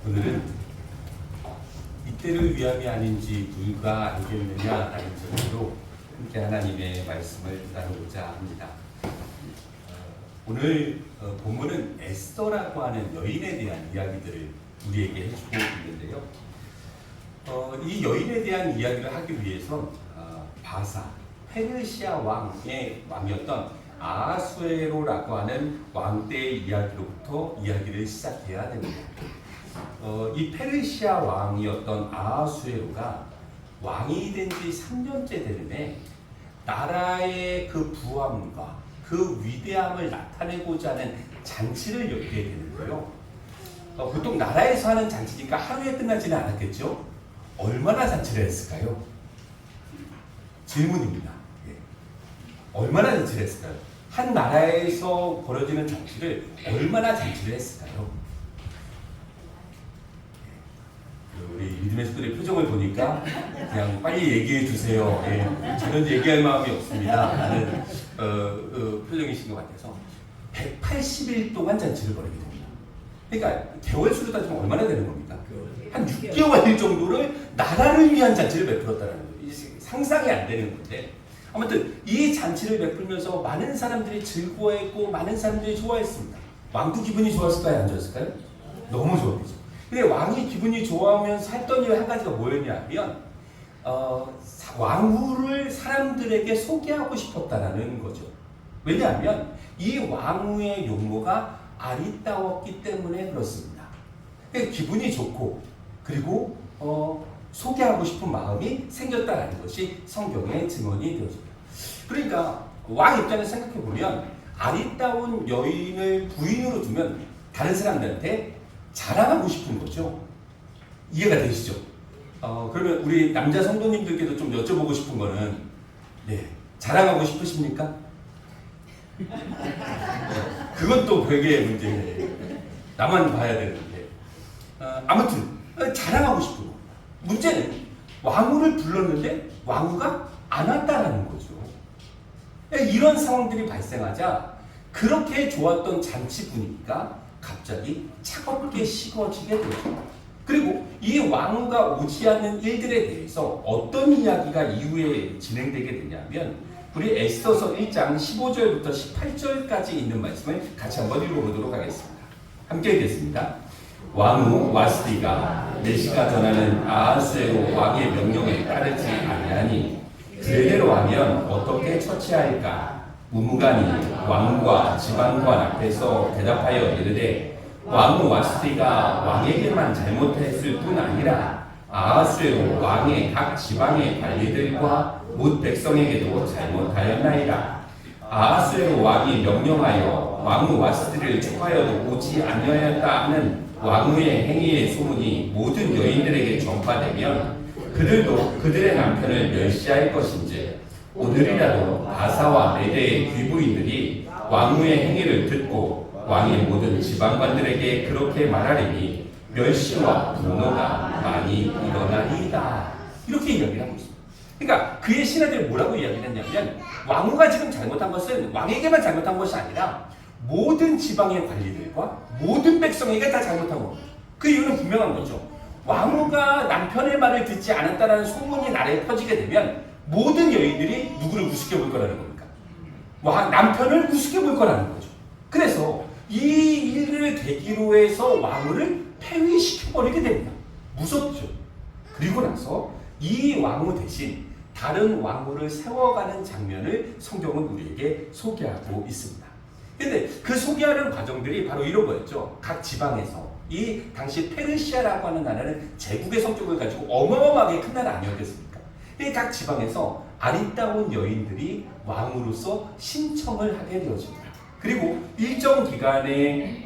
오늘은 이때를 위함이 아닌지 누가 알겠느냐라는 제목으로 함께 하나님의 말씀을 나누고자 합니다. 오늘 본문은 에스더라고 하는 여인에 대한 이야기들을 우리에게 해주고 있는데요. 이 여인에 대한 이야기를 하기 위해선 바사, 페르시아 왕의 왕이었던 아하수에로라고 하는 왕 때의 이야기로부터 이야기를 시작해야 됩니다. 이 페르시아 왕이었던 아하수에로가 왕이 된 지 3년째 되는데 나라의 그 부함과 그 위대함을 나타내고자 하는 잔치를 열게 되는 거예요. 보통 나라에서 하는 잔치니까 하루에 끝나지는 않았겠죠? 얼마나 잔치를 했을까요? 질문입니다. 예. 얼마나 잔치를 했을까요? 한 나라에서 벌어지는 잔치를 얼마나 잔치를 했을까요? 우리 믿음의 식구들의 표정을 보니까 그냥 빨리 얘기해 주세요. 예. 저는 얘기할 마음이 없습니다. 라는 표정이신 것 같아서 180일 동안 잔치를 벌이게 됩니다. 그러니까 개월 수로 따지면 얼마나 되는 겁니까? 한 6개월 정도를 나라를 위한 잔치를 베풀었다는 거예요. 상상이 안 되는 건데 아무튼 이 잔치를 베풀면서 많은 사람들이 즐거워했고 많은 사람들이 좋아했습니다. 왕도 기분이 좋았을까요? 안 좋았을까요? 너무 좋았죠. 근데 왕이 기분이 좋아하면서 했던 일 한 가지가 뭐였냐면 왕후를 사람들에게 소개하고 싶었다라는 거죠. 왜냐하면 이 왕후의 용모가 아리따웠기 때문에 그렇습니다. 그러니까 기분이 좋고 그리고 소개하고 싶은 마음이 생겼다라는 것이 성경의 증언이 되어집니다. 그러니까 왕 입장에서 생각해보면 아리따운 여인을 부인으로 두면 다른 사람들한테 자랑하고 싶은 거죠. 이해가 되시죠? 그러면 우리 남자 성도님들께도 좀 여쭤보고 싶은 거는 자랑하고 싶으십니까? 그건 또 별개의 문제예요. 나만 봐야 되는데 아무튼 자랑하고 싶은 거. 문제는 왕후를 불렀는데 왕후가 안 왔다라는 거죠. 이런 상황들이 발생하자 그렇게 좋았던 잔치 분위기가 갑자기 차갑게 식어지게 되죠. 그리고 이 왕후가 오지 않는 일들에 대해서 어떤 이야기가 이후에 진행되게 되냐면 우리 에스더서 1장 15절부터 18절까지 있는 말씀을 같이 한번 읽어보도록 하겠습니다. 함께 읽겠습니다. 왕후 와스디가 내시가 전하는 아하수에로 왕의 명령에 따르지 아니하니 그대로 하면 어떻게 처치할까? 무무간이 왕과 지방관 앞에서 대답하여 이르되 왕후 와스디가 왕에게만 잘못했을 뿐 아니라 아하수에로 왕의 각 지방의 관리들과 못 백성에게도 잘못하였나이다. 아하수에로 왕이 명령하여 왕후 와스디를 축하여도 오지 아니하였다 하는 왕후의 행위의 소문이 모든 여인들에게 전파되면 그들도 그들의 남편을 멸시할 것인지 오늘이라도 바사와 메대의 귀부인들이 왕후의 행위를 듣고 왕의 모든 지방관들에게 그렇게 말하리니 멸시와 분노가 많이 일어나리이다. 이렇게 이야기를 하고 있습니다. 그러니까 그의 신하들이 뭐라고 이야기를 했냐면 왕후가 지금 잘못한 것은 왕에게만 잘못한 것이 아니라 모든 지방의 관리들과 모든 백성에게 다 잘못한 겁니다. 그 이유는 분명한 거죠. 왕후가 남편의 말을 듣지 않았다는 소문이 나라에 퍼지게 되면 모든 여인들이 누구를 우습게 볼 거라는 겁니까? 남편을 우습게 볼 거라는 거죠. 그래서 이 일을 계기로 해서 왕후를 폐위시켜버리게 됩니다. 무섭죠. 그리고 나서 이 왕후 대신 다른 왕후를 세워가는 장면을 성경은 우리에게 소개하고 있습니다. 근데 그 소개하는 과정들이 바로 이런 거였죠. 각 지방에서 이 당시 페르시아라고 하는 나라는 제국의 성격을 가지고 어마어마하게 큰 나라 아니었겠습니까? 이 각 지방에서 아리따운 여인들이 왕으로서 신청을 하게 되어집니다. 그리고 일정 기간을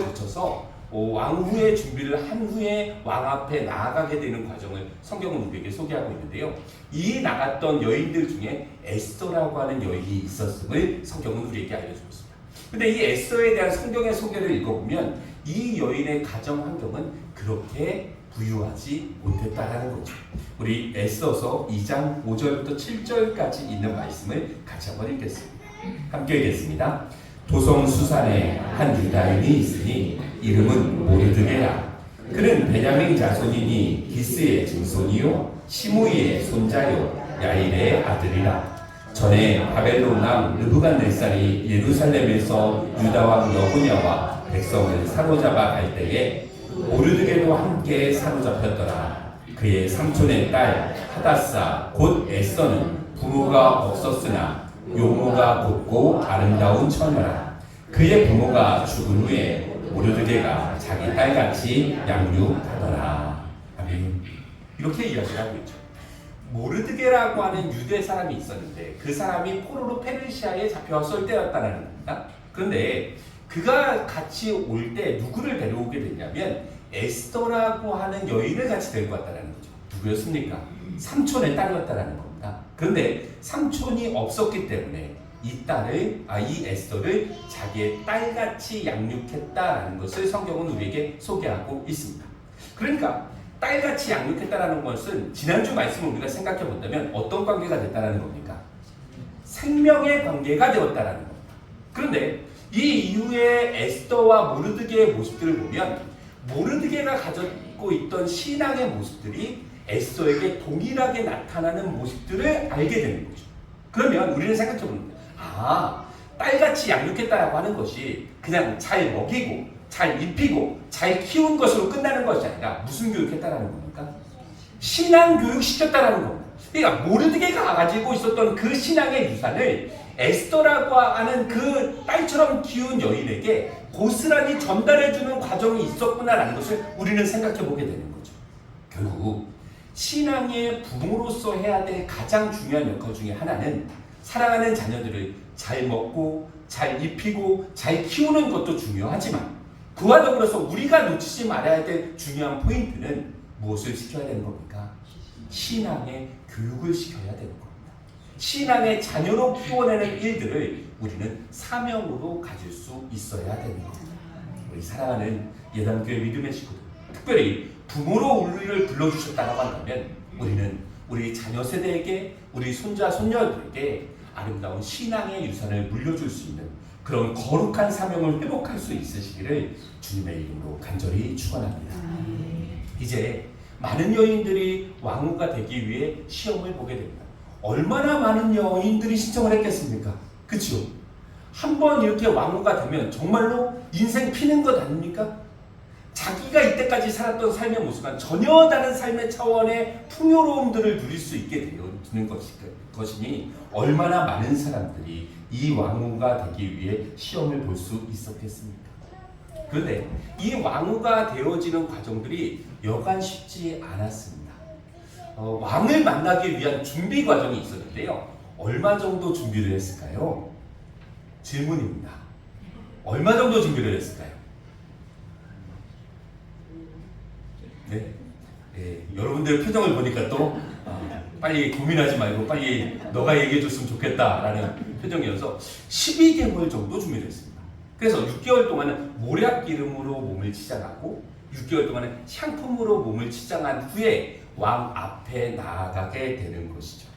거쳐서 왕후의 준비를 한 후에 왕 앞에 나아가게 되는 과정을 성경은 우리에게 소개하고 있는데요. 이 나갔던 여인들 중에 에스더라고 하는 여인이 있었음을 성경은 우리에게 알려주고 있습니다. 근데 이 에스더에 대한 성경의 소개를 읽어보면 이 여인의 가정 환경은 그렇게 부유하지 못했다라는 거죠. 우리 에스더서 2장 5절부터 7절까지 있는 말씀을 같이 한번 읽겠습니다. 함께 읽겠습니다. 도성 수산에 한 유다인이 있으니 이름은 모르드게라. 그는 베냐민 자손이니 기스의 증손이요 시므이의 손자요 야일의 아들이라. 전에 바벨론 왕 느부갓네살이 예루살렘에서 유다 왕 여호냐와 백성을 사로잡아 갈 때에 모르드게도 함께 사로잡혔더라. 그의 삼촌의 딸 하다사 곧 에서는 부모가 없었으나 용모가 곱고 아름다운 처녀라. 그의 부모가 죽은 후에 모르드게가 자기 딸같이 양육하더라. 아멘. 이렇게 이야기를 하고 있죠. 모르드게라고 하는 유대 사람이 있었는데 그 사람이 포로로 페르시아에 잡혀왔을 때였다는 겁니다. 그런데 그가 같이 올 때 누구를 데려오게 됐냐면 에스더라고 하는 여인을 같이 데리고 왔다는 거죠. 누구였습니까? 삼촌의 딸이었다는 겁니다. 그런데 삼촌이 없었기 때문에 이 에스더를 자기의 딸같이 양육했다라는 것을 성경은 우리에게 소개하고 있습니다. 그러니까 딸같이 양육했다라는 것은 지난주 말씀을 우리가 생각해 본다면 어떤 관계가 됐다라는 겁니까? 생명의 관계가 되었다라는 겁니다. 그런데 이 이후에 에스더와 모르드게의 모습들을 보면 모르드게가 가지고 있던 신앙의 모습들이 에스더에게 동일하게 나타나는 모습들을 알게 되는 거죠. 그러면 우리는 생각해 보는 거예요. 딸같이 양육했다라고 하는 것이 그냥 잘 먹이고 잘 입히고 잘 키운 것으로 끝나는 것이 아니라 무슨 교육했다라는 겁니까? 신앙 교육 시켰다라는 겁니다. 그러니까 모르드게가 가지고 있었던 그 신앙의 유산을 에스더라고 하는 그 딸처럼 키운 여인에게 고스란히 전달해주는 과정이 있었구나라는 것을 우리는 생각해 보게 되는 거죠. 결국 신앙의 부모로서 해야 될 가장 중요한 역할 중에 하나는 사랑하는 자녀들을 잘 먹고 잘 입히고 잘 키우는 것도 중요하지만 그와 더불어서 우리가 놓치지 말아야 될 중요한 포인트는 무엇을 시켜야 되는 겁니까? 신앙의 교육을 시켜야 되는 겁니다. 신앙의 자녀로 키워내는 일들을 우리는 사명으로 가질 수 있어야 되는 겁니다. 우리 사랑하는 예담교회 믿음의 식구들, 특별히 부모로 우리를 불러주셨다고 한다면 우리는 우리 자녀 세대에게, 우리 손자, 손녀들에게 아름다운 신앙의 유산을 물려줄 수 있는 그런 거룩한 사명을 회복할 수 있으시기를 주님의 이름으로 간절히 축원합니다. 이제 많은 여인들이 왕후가 되기 위해 시험을 보게 됩니다. 얼마나 많은 여인들이 신청을 했겠습니까? 그렇죠? 한번 이렇게 왕후가 되면 정말로 인생 피는 것 아닙니까? 자기가 이때까지 살았던 삶의 모습과 전혀 다른 삶의 차원의 풍요로움들을 누릴 수 있게 되는 것이니 얼마나 많은 사람들이 이 왕후가 되기 위해 시험을 볼 수 있었겠습니까? 그런데 이 왕후가 되어지는 과정들이 여간 쉽지 않았습니다. 왕을 만나기 위한 준비 과정이 있었는데요. 얼마 정도 준비를 했을까요? 질문입니다. 얼마 정도 준비를 했을까요? 네. 여러분들 표정을 보니까 또 빨리 고민하지 말고 빨리 너가 얘기해 줬으면 좋겠다라는 표정이어서 12개월 정도 준비를 했습니다. 그래서 6개월 동안은 모략 기름으로 몸을 치장하고 6개월 동안은 향품으로 몸을 치장한 후에 왕 앞에 나아가게 되는 것이죠.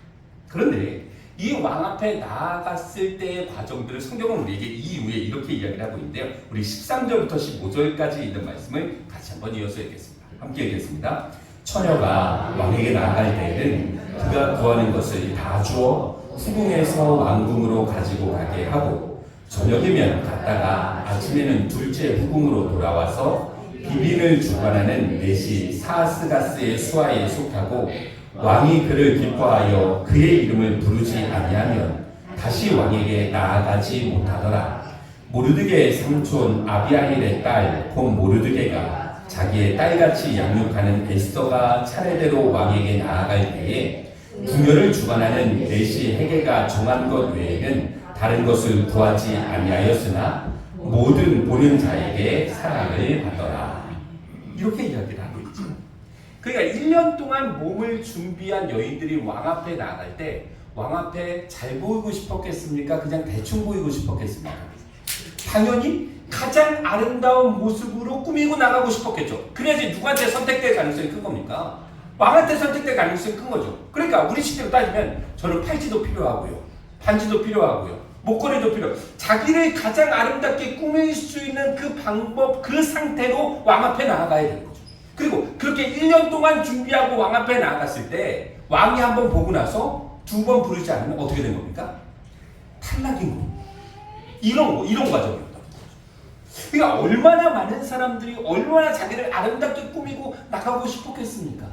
그런데 이 왕 앞에 나아갔을 때의 과정들을 성경은 우리에게 이후에 이렇게 이야기를 하고 있는데요. 우리 13절부터 15절까지 있는 말씀을 같이 한번 이어서 읽겠습니다. 함께 읽겠습니다. 처녀가 왕에게 나아갈 때에는 그가 구하는 것을 다 주어 후궁에서 왕궁으로 가지고 가게 하고 저녁이면 갔다가 아침에는 둘째 후궁으로 돌아와서 비빈을 주관하는 내시 사스가스의 수하에 속하고 왕이 그를 기뻐하여 그의 이름을 부르지 아니하면 다시 왕에게 나아가지 못하더라. 모르드게의 삼촌 아비아일의 딸 곧 모르드게가 자기의 딸같이 양육하는 에스더가 차례대로 왕에게 나아갈 때에 궁녀를 주관하는 내시 헤게가 정한 것 외에는 다른 것을 구하지 아니하였으나 모든 보는 자에게 사랑을 받더라. 이렇게 이야기를 하고 있죠. 그러니까 1년 동안 몸을 준비한 여인들이 왕 앞에 나갈 때 왕 앞에 잘 보이고 싶었겠습니까? 그냥 대충 보이고 싶었겠습니까? 당연히 가장 아름다운 모습으로 꾸미고 나가고 싶었겠죠. 그래야지 누구한테 선택될 가능성이 큰 겁니까? 왕한테 선택될 가능성이 큰 거죠. 그러니까 우리 시대로 따지면 저는 팔찌도 필요하고요. 반지도 필요하고요. 목걸이도 필요. 자기를 가장 아름답게 꾸밀 수 있는 그 방법, 그 상태로 왕 앞에 나아가야 되는 거죠. 그리고 그렇게 1년 동안 준비하고 왕 앞에 나아갔을 때 왕이 한번 보고 나서 두 번 부르지 않으면 어떻게 된 겁니까? 탈락인 겁니다. 이런 과정이었다는 거죠. 그러니까 얼마나 많은 사람들이 얼마나 자기를 아름답게 꾸미고 나가고 싶었겠습니까?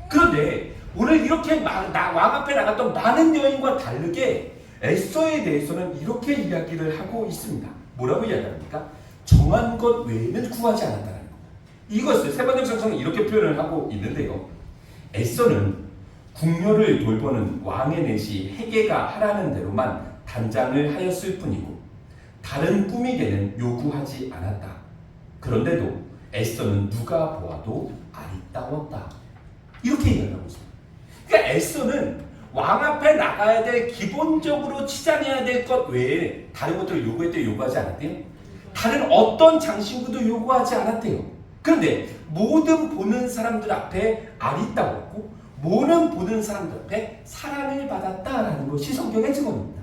그런데 오늘 이렇게 왕 앞에 나갔던 많은 여인과 다르게 에스더에 대해서는 이렇게 이야기를 하고 있습니다. 뭐라고 이야기합니까? 정한 것 외에는 구하지 않았다는 거. 이것을 세번역성서는 이렇게 표현을 하고 있는데요. 에스더는 궁녀를 돌보는 왕의 내시 헤게가 하라는 대로만 단장을 하였을 뿐이고 다른 꾸미개는 요구하지 않았다. 그런데도 에스더는 누가 보아도 아리따웠다. 이렇게 이야기하고 있습니다. 그러니까 에스더는 왕 앞에 나가야 될 기본적으로 치장해야 될 것 외에 다른 것들을 요구했대요? 요구하지 않았대요? 다른 어떤 장신구도 요구하지 않았대요. 그런데 모든 보는 사람들 앞에 아리따웠고 모든 보는 사람들 앞에 사랑을 받았다라는 것이 성경의 증언입니다.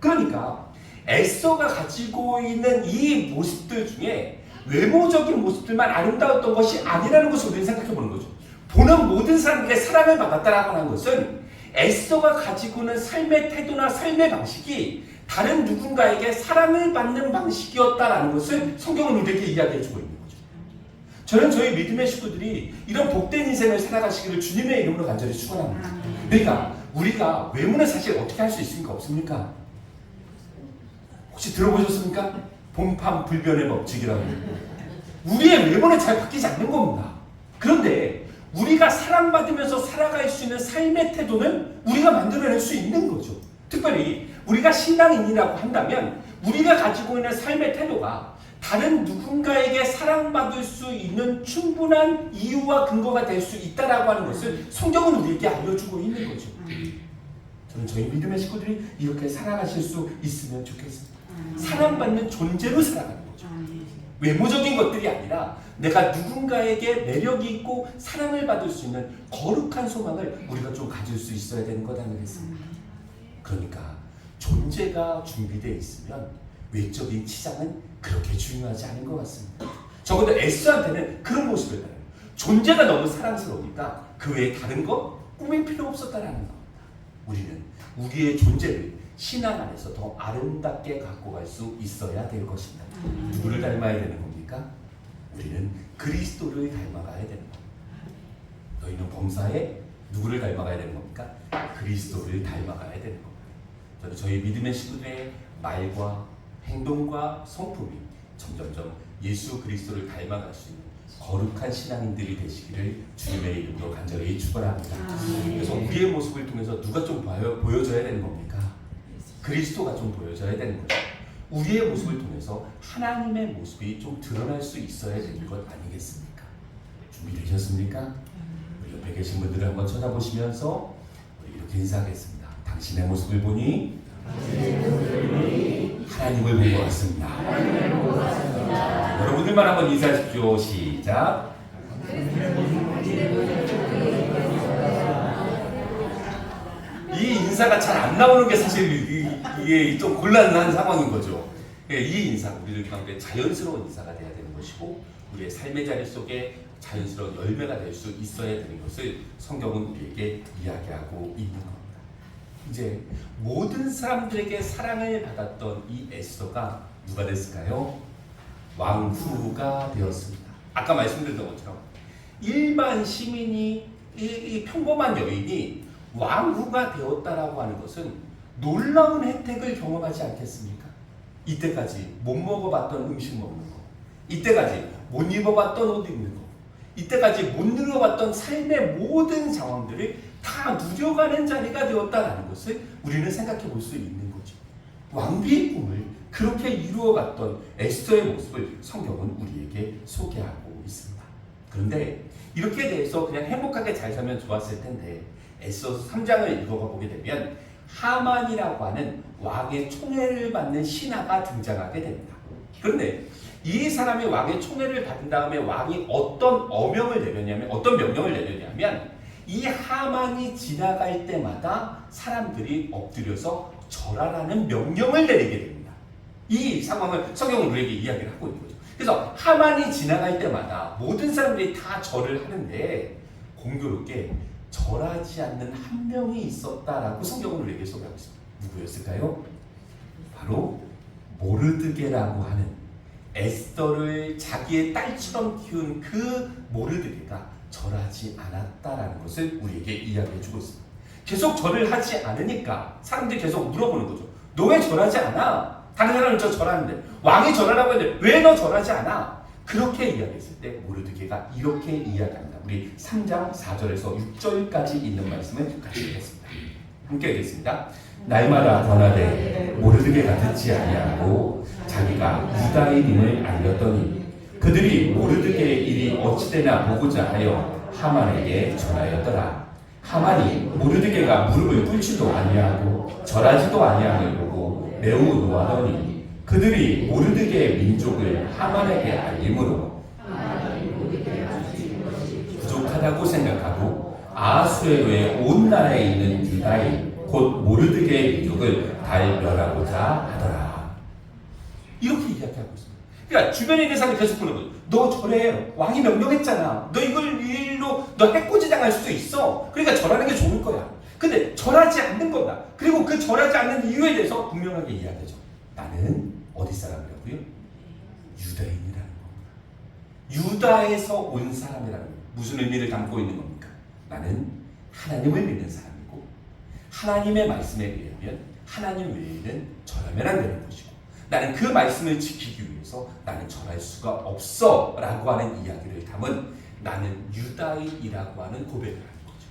그러니까 에스더가 가지고 있는 이 모습들 중에 외모적인 모습들만 아름다웠던 것이 아니라는 것을 우리는 생각해 보는 거죠. 보는 모든 사람에게 사랑을 받았다라고 하는 것은 에스더가 가지고 있는 삶의 태도나 삶의 방식이 다른 누군가에게 사랑을 받는 방식이었다라는 것을 성경은 우리에게 이야기해 주고 있는 거죠. 저는 저희 믿음의 식구들이 이런 복된 인생을 살아가시기를 주님의 이름으로 간절히 축원합니다. 그러니까 우리가 외모는 사실 어떻게 할 수 있습니까? 없습니까? 혹시 들어보셨습니까? 본판 불변의 법칙이라고. 우리의 외모는 잘 바뀌지 않는 겁니다. 그런데 우리가 사랑받으면서 살아갈 수 있는 삶의 태도는 우리가 만들어낼 수 있는 거죠. 특별히 우리가 신앙인이라고 한다면 우리가 가지고 있는 삶의 태도가 다른 누군가에게 사랑받을 수 있는 충분한 이유와 근거가 될 수 있다라고 하는 것을 성경은 우리에게 알려주고 있는 거죠. 저는 저희 믿음의 식구들이 이렇게 살아가실 수 있으면 좋겠습니다. 사랑받는 존재로 살아가는 거죠. 외모적인 것들이 아니라 내가 누군가에게 매력이 있고 사랑을 받을 수 있는 거룩한 소망을 우리가 좀 가질 수 있어야 되는 것 아니겠습니까? 그러니까 존재가 준비되어 있으면 외적인 치장은 그렇게 중요하지 않은 것 같습니다. 적어도 에스더한테는 그런 모습을 따라요. 존재가 너무 사랑스러우니까 그 외에 다른 거 꾸밀 필요 없었다라는 겁니다. 우리는 우리의 존재를 신앙 안에서 더 아름답게 갖고 갈 수 있어야 될 것입니다. 누구를 닮아야 되는 겁니까? 우리는 그리스도를 닮아가야 되는 겁니다. 너희는 범사에 누구를 닮아가야 되는 겁니까? 그리스도를 닮아가야 되는 겁니다. 저는 저희 믿음의 식구들의 말과 행동과 성품이 점점점 예수 그리스도를 닮아갈 수 있는 거룩한 신앙인들이 되시기를 주님의 이름으로 간절히 축원합니다. 그래서 우리의 모습을 통해서 누가 좀 보여줘야 되는 겁니까? 그리스도가 좀 보여줘야 되는 거죠. 우리의 모습을 통해서 하나님의 모습이 좀 드러날 수 있어야 되는 것 아니겠습니까? 준비되셨습니까? 우리 옆에 계신 분들을 한번 쳐다보시면서 우리 이렇게 인사하겠습니다. 당신의 모습을 보니 하나님을 본 것 같습니다. 여러분들만 한번 인사하십시오. 시작. 이 인사가 잘 안 나오는 게 사실 이게 좀 곤란한 상황인 거죠. 이 인사, 우리들 가운데 자연스러운 인사가 돼야 되는 것이고 우리의 삶의 자리 속에 자연스러운 열매가 될 수 있어야 되는 것을 성경은 우리에게 이야기하고 있는 겁니다. 이제 모든 사람들에게 사랑을 받았던 이 에스더가 누가 됐을까요? 왕후가 되었습니다. 아까 말씀드렸던 것처럼 일반 시민이 이 평범한 여인이 왕후가 되었다라고 하는 것은 놀라운 혜택을 경험하지 않겠습니까? 이때까지 못 먹어봤던 음식 먹는 거, 이때까지 못 입어봤던 옷 입는 거, 이때까지 못 누려봤던 삶의 모든 상황들을 다 누려가는 자리가 되었다는 것을 우리는 생각해 볼 수 있는 거죠. 왕비의 꿈을 그렇게 이루어갔던 에스더의 모습을 성경은 우리에게 소개하고 있습니다. 그런데 이렇게 돼서 그냥 행복하게 잘 살면 좋았을 텐데 에스더 3장을 읽어가 보게 되면 하만이라고 하는 왕의 총애를 받는 신하가 등장하게 됩니다. 그런데 이 사람이 왕의 총애를 받은 다음에 왕이 어떤 어명을 내렸냐면, 어떤 명령을 내렸냐면 이 하만이 지나갈 때마다 사람들이 엎드려서 절하라는 명령을 내리게 됩니다. 이 상황을 성경은 우리에게 이야기를 하고 있는 거죠. 그래서 하만이 지나갈 때마다 모든 사람들이 다 절을 하는데 공교롭게 절하지 않는 한 명이 있었다라고 성경은 우리에게 소개하고 있습니다. 누구였을까요? 바로 모르드게라고 하는 에스더를 자기의 딸처럼 키운 그 모르드게가 절하지 않았다라는 것을 우리에게 이야기해 주고 있습니다. 계속 절을 하지 않으니까 사람들이 계속 물어보는 거죠. 너 왜 절하지 않아? 다른 사람은 저 절하는데 왕이 절하라고 했는데 왜 너 절하지 않아? 그렇게 이야기했을 때 모르드게가 이렇게 이야기합니다. 우리 3장 4절에서 6절까지 있는 말씀을 같이 읽겠습니다. 함께 읽겠습니다. 날마다 권하되 모르드게가 듣지 아니하고 자기가 유다인임을 알렸더니 그들이 모르드게의 일이 어찌되나 보고자 하여 하만에게 전하였더라. 하만이 모르드게가 무릎을 꿇지도 아니하고 절하지도 아니함을 보고 매우 노하더니 그들이 모르드게의 민족을 하만에게 알림으로 부족하다고 생각하고 아하수에로의 온 나라에 있는 유다인 곧 모르드게의 민족을 달멸하고자 하더라. 이렇게 이야기하고 있습니다. 그러니까 주변에 있는 사람이 계속 보는 거죠. 너 절해. 왕이 명령했잖아. 너 이걸 일로 너 해코지 당할 수도 있어. 그러니까 절하는 게 좋을 거야. 근데 절하지 않는 거다. 그리고 그 절하지 않는 이유에 대해서 분명하게 이야기하죠. 나는 어디 사람이라고요? 유다인이라는 겁니다. 유다에서 온 사람이라는 겁니다. 무슨 의미를 담고 있는 겁니까? 나는 하나님을 믿는 사람이고 하나님의 말씀에 의하면 하나님 외에는 절하면 안 되는 것이고 나는 그 말씀을 지키기 위해서 나는 절할 수가 없어 라고 하는 이야기를 담은 나는 유다인이라고 하는 고백을 하는 거죠.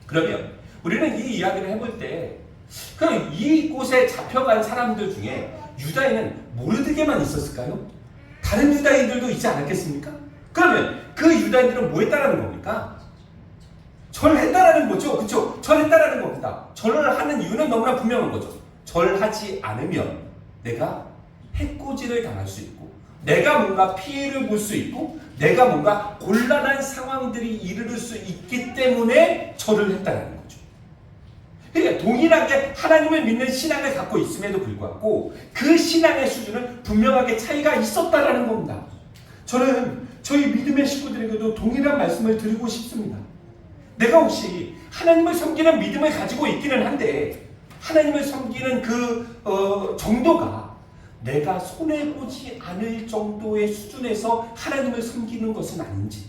그러면 우리는 이 이야기를 해볼 때 그럼 이곳에 잡혀간 사람들 중에 유다인은 모르드게만 있었을까요? 다른 유다인들도 있지 않았겠습니까? 그러면 그 유다인들은 뭐 했다라는 겁니까? 절했다라는 거죠. 그렇죠? 절했다라는 겁니다. 절을 하는 이유는 너무나 분명한 거죠. 절하지 않으면 내가 해코지를 당할 수 있고 내가 뭔가 피해를 볼 수 있고 내가 뭔가 곤란한 상황들이 이르를 수 있기 때문에 절을 했다는 거죠. 그러니까 동일하게 하나님을 믿는 신앙을 갖고 있음에도 불구하고 그 신앙의 수준은 분명하게 차이가 있었다라는 겁니다. 저는 저희 믿음의 식구들에게도 동일한 말씀을 드리고 싶습니다. 내가 혹시 하나님을 섬기는 믿음을 가지고 있기는 한데 하나님을 섬기는 그 정도가 내가 손해보지 않을 정도의 수준에서 하나님을 섬기는 것은 아닌지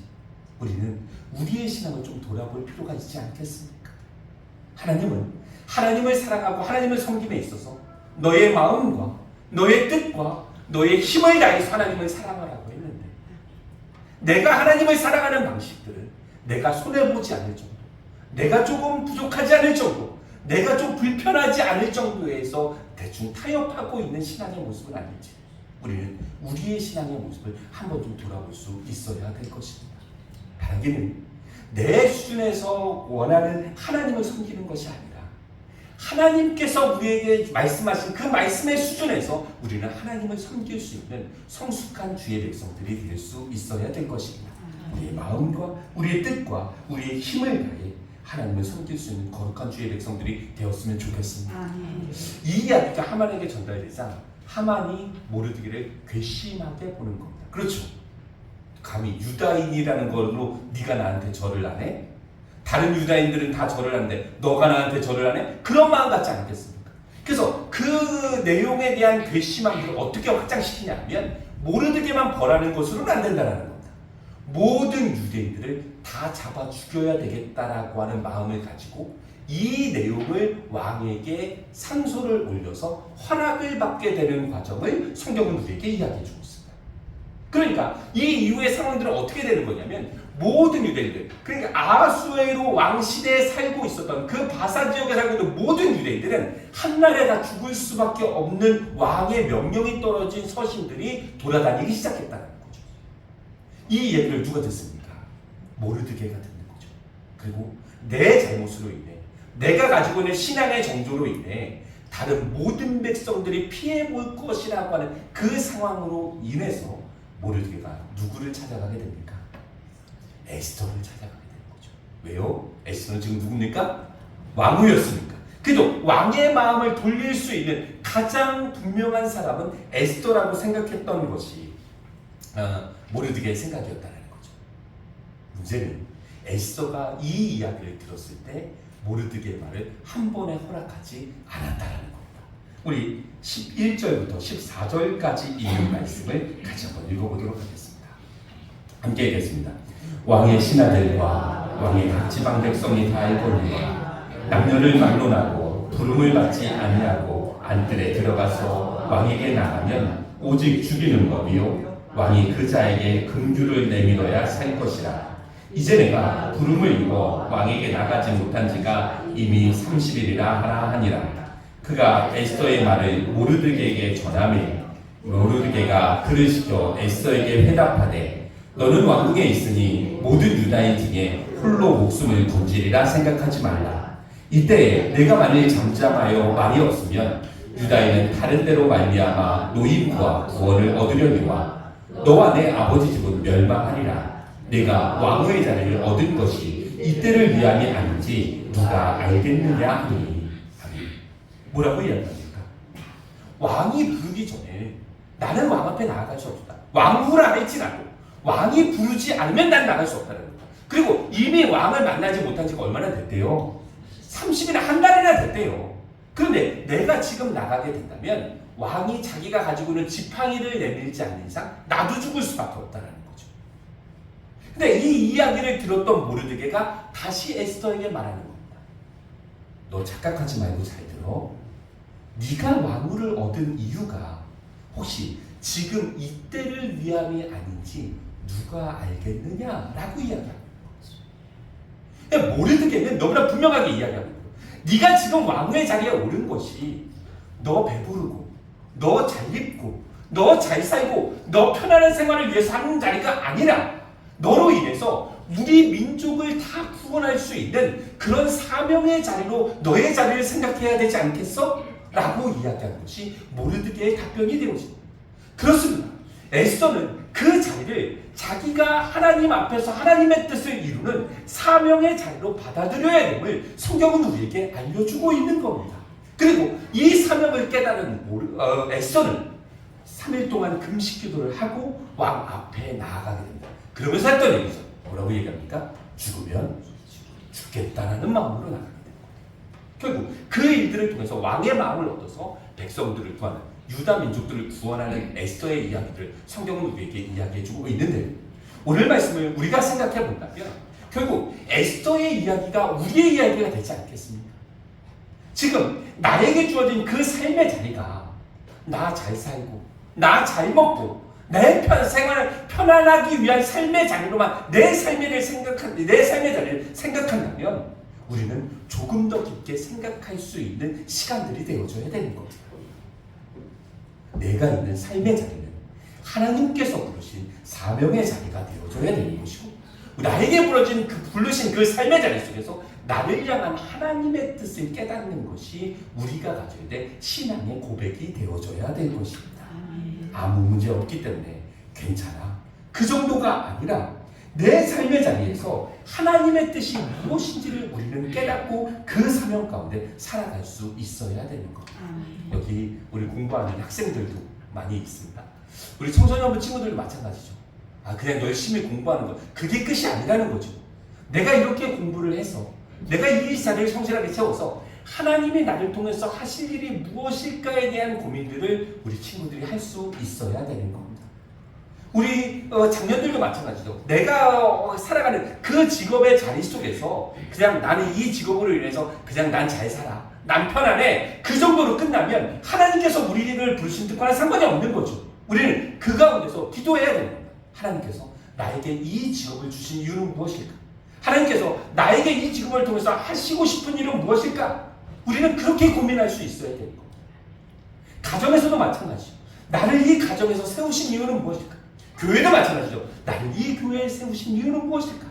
우리는 우리의 신앙을 좀 돌아볼 필요가 있지 않겠습니까? 하나님은 하나님을 사랑하고 하나님을 섬김에 있어서 너의 마음과 너의 뜻과 너의 힘을 다해서 하나님을 사랑하라고 했는데 내가 하나님을 사랑하는 방식들은 내가 손해보지 않을 정도, 내가 조금 부족하지 않을 정도, 내가 좀 불편하지 않을 정도에서 대충 타협하고 있는 신앙의 모습은 아닌지 우리는 우리의 신앙의 모습을 한번 좀 돌아볼 수 있어야 될 것입니다. 바라기는 내 수준에서 원하는 하나님을 섬기는 것이 아니라 하나님께서 우리에게 말씀하신 그 말씀의 수준에서 우리는 하나님을 섬길 수 있는 성숙한 주의 백성들이 될 수 있어야 될 것입니다. 우리의 마음과 우리의 뜻과 우리의 힘을 다해 하나님을 섬길 수 있는 거룩한 주의 백성들이 되었으면 좋겠습니다. 이 이야기가 하만에게 전달되자 하만이 모르드게를 괘씸하게 보는 겁니다. 그렇죠. 감히 유다인이라는 걸로 네가 나한테 절을 안 해? 다른 유다인들은 다 절을 하는데 너가 나한테 절을 안 해? 그런 마음 같지 않겠습니까? 그래서 그 내용에 대한 괘씸함을 어떻게 확장시키냐면 모르드게만 벌하는 것으로는 안 된다는 겁니다. 모든 유대인들을 다 잡아 죽여야 되겠다라고 하는 마음을 가지고 이 내용을 왕에게 상소를 올려서 허락을 받게 되는 과정을 성경은 우리에게 이야기해 주고 있습니다. 그러니까 이 이후의 상황들은 어떻게 되는 거냐면 모든 유대인들, 그러니까 아하수에로 왕 시대에 살고 있었던 그 바사 지역에 살고 있는 모든 유대인들은 한날에 다 죽을 수밖에 없는 왕의 명령이 떨어진 서신들이 돌아다니기 시작했다는 거죠. 이 얘기를 누가 듣습니까? 모르드게가 듣는 거죠. 그리고 내 잘못으로 인해 내가 가지고 있는 신앙의 정조로 인해 다른 모든 백성들이 피해 볼 것이라고 하는 그 상황으로 인해서 모르드게가 누구를 찾아가게 됩니까? 에스더를 찾아가게 되는 거죠. 왜요? 에스더는 지금 누굽니까? 왕후였으니까. 그래도 왕의 마음을 돌릴 수 있는 가장 분명한 사람은 에스더라고 생각했던 것이 모르드게의 생각이었다는 거죠. 문제는 에스더가 이 이야기를 들었을 때 모르드게의 말을 한 번에 허락하지 않았다는 겁니다. 우리 11절부터 14절까지 이 말씀을 같이 한번 읽어보도록 하겠습니다. 함께 읽겠습니다. 왕의 신하들과 왕의 각 지방 백성이 다 알거니와 남녀를 막론하고 부름을 받지 아니하고 안뜰에 들어가서 왕에게 나가면 오직 죽이는 법이요 왕이 그 자에게 금규를 내밀어야 살 것이라. 이제 내가 부름을 입어 왕에게 나가지 못한 지가 이미 30일이라 하라 하니라. 그가 에스더의 말을 모르드게에게 전하매 모르드게가 그를 시켜 에스더에게 회답하되 너는 왕궁에 있으니 모든 유다인 중에 홀로 목숨을 건지리라 생각하지 말라. 이때 내가 만일 잠잠하여 말이 없으면 유다인은 다른 데로 말미암아 노임과 구원을 얻으려니와 너와 내 아버지 집은 멸망하리라. 내가 왕의 자리를 얻은 것이 이때를 위함이 아닌지 누가 알겠느냐 하니. 뭐라고 이야기합니까? 왕이 부르기 전에 나는 왕 앞에 나아갈 수 없다. 왕후라 할지라도 왕이 부르지 않으면 난 나갈 수 없다는 겁니다. 그리고 이미 왕을 만나지 못한 지가 얼마나 됐대요? 30일이나 한 달이나 됐대요. 그런데 내가 지금 나가게 된다면 왕이 자기가 가지고 있는 지팡이를 내밀지 않는 이상 나도 죽을 수밖에 없다는 거죠. 근데 이 이야기를 들었던 모르드게가 다시 에스더에게 말하는 겁니다. 너 착각하지 말고 잘 들어. 네가 왕후를 얻은 이유가 혹시 지금 이때를 위함이 아닌지 누가 알겠느냐라고 이야기합니다. 그러니까 모르드게는 너무나 분명하게 이야기합니다. 네가 지금 왕후의 자리에 오른 것이 너 배부르고 너 잘 입고 너 잘 살고 너 편안한 생활을 위해서 하는 자리가 아니라 너로 인해서 우리 민족을 다 구원할 수 있는 그런 사명의 자리로 너의 자리를 생각해야 되지 않겠어? 라고 이야기한 것이 모르드게의 답변이 되어집니다. 그렇습니다. 에스더는 그 자리를 자기가 하나님 앞에서 하나님의 뜻을 이루는 사명의 자리로 받아들여야 됨을 성경은 우리에게 알려주고 있는 겁니다. 그리고 이 사명을 깨달은 에스더는 3일 동안 금식 기도를 하고 왕 앞에 나아가게 됩니다. 그러면서 했던 얘기죠. 뭐라고 얘기합니까? 죽으면 죽겠다라는 마음으로 나가게 됩니다. 결국 그 일들을 통해서 왕의 마음을 얻어서 백성들을 구하는 유다 민족들을 구원하는 에스더의 이야기를 성경은 우리에게 이야기해주고 있는데 오늘 말씀을 우리가 생각해 본다면 결국 에스더의 이야기가 우리의 이야기가 되지 않겠습니까? 지금 나에게 주어진 그 삶의 자리가 나 잘 살고 나 잘 먹고 내 생활을 편안하기 위한 삶의 자리로만 내 삶의 자리를 생각한다면 우리는 조금 더 깊게 생각할 수 있는 시간들이 되어줘야 되는 겁니다. 내가 있는 삶의 자리는 하나님께서 부르신 사명의 자리가 되어줘야 되는 것이고 나에게 부르신 그 삶의 자리 속에서 나를 향한 하나님의 뜻을 깨닫는 것이 우리가 가져야 될 신앙의 고백이 되어줘야 될 것입니다. 아무 문제 없기 때문에 괜찮아. 그 정도가 아니라 내 삶의 자리에서 하나님의 뜻이 무엇인지를 우리는 깨닫고 그 사명 가운데 살아갈 수 있어야 되는 겁니다. 여기 우리 공부하는 학생들도 많이 있습니다. 우리 청소년부 친구들도 마찬가지죠. 그냥 열심히 공부하는 것 그게 끝이 아니라는 거죠. 내가 이렇게 공부를 해서 내가 이 자리를 성실하게 채워서 하나님이 나를 통해서 하실 일이 무엇일까에 대한 고민들을 우리 친구들이 할 수 있어야 되는 겁니다. 우리 장년들도 마찬가지죠. 내가 살아가는 그 직업의 자리 속에서 그냥 나는 이 직업으로 인해서 그냥 난 잘 살아. 난 편안해. 그 정도로 끝나면 하나님께서 우리를 부르신 뜻과는 상관이 없는 거죠. 우리는 그 가운데서 기도해야 됩니다. 하나님께서 나에게 이 직업을 주신 이유는 무엇일까? 하나님께서 나에게 이 직업을 통해서 하시고 싶은 일은 무엇일까? 우리는 그렇게 고민할 수 있어야 되는 겁니다. 가정에서도 마찬가지죠. 나를 이 가정에서 세우신 이유는 무엇일까? 교회도 마찬가지죠. 나를 이 교회에 세우신 이유는 무엇일까?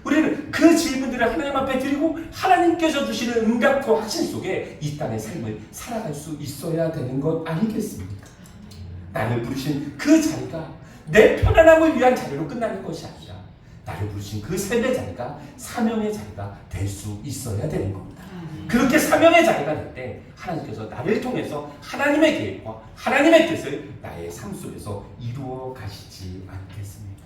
우리는 그 질문들을 하나님 앞에 드리고 하나님께서 주시는 응답과 확신 속에 이 땅의 삶을 살아갈 수 있어야 되는 것 아니겠습니까? 나를 부르신 그 자리가 내 편안함을 위한 자리로 끝나는 것이 아니라 나를 부르신 그 삶의 자리가 사명의 자리가 될 수 있어야 되는 겁니다. 그렇게 사명의 자리가 될 때 하나님께서 나를 통해서 하나님의 계획과 하나님의 뜻을 나의 삶 속에서 이루어 가시지 않겠습니까?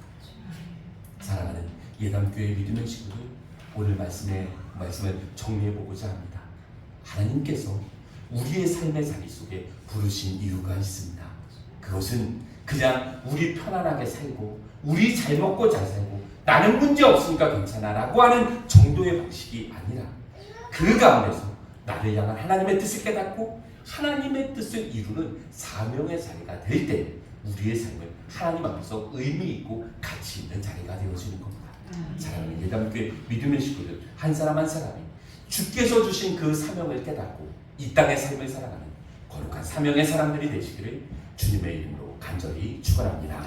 사랑하는 예담교회 믿음의 친구들, 오늘 말씀을 정리해 보고자 합니다. 하나님께서 우리의 삶의 자리 속에 부르신 이유가 있습니다. 그것은 그냥 우리 편안하게 살고 우리 잘 먹고 잘 살고 나는 문제 없으니까 괜찮아 라고 하는 정도의 방식이 아니라 그 가운데서 나를 향한 하나님의 뜻을 깨닫고 하나님의 뜻을 이루는 사명의 자리가 될 때 우리의 삶은 하나님 앞에서 의미 있고 가치 있는 자리가 되어지는 겁니다. 사랑하는 예담교회 믿음의 식구들, 한 사람 한 사람이 주께서 주신 그 사명을 깨닫고 이 땅의 삶을 살아가는 거룩한 사명의 사람들이 되시기를 주님의 이름으로 간절히 축원합니다.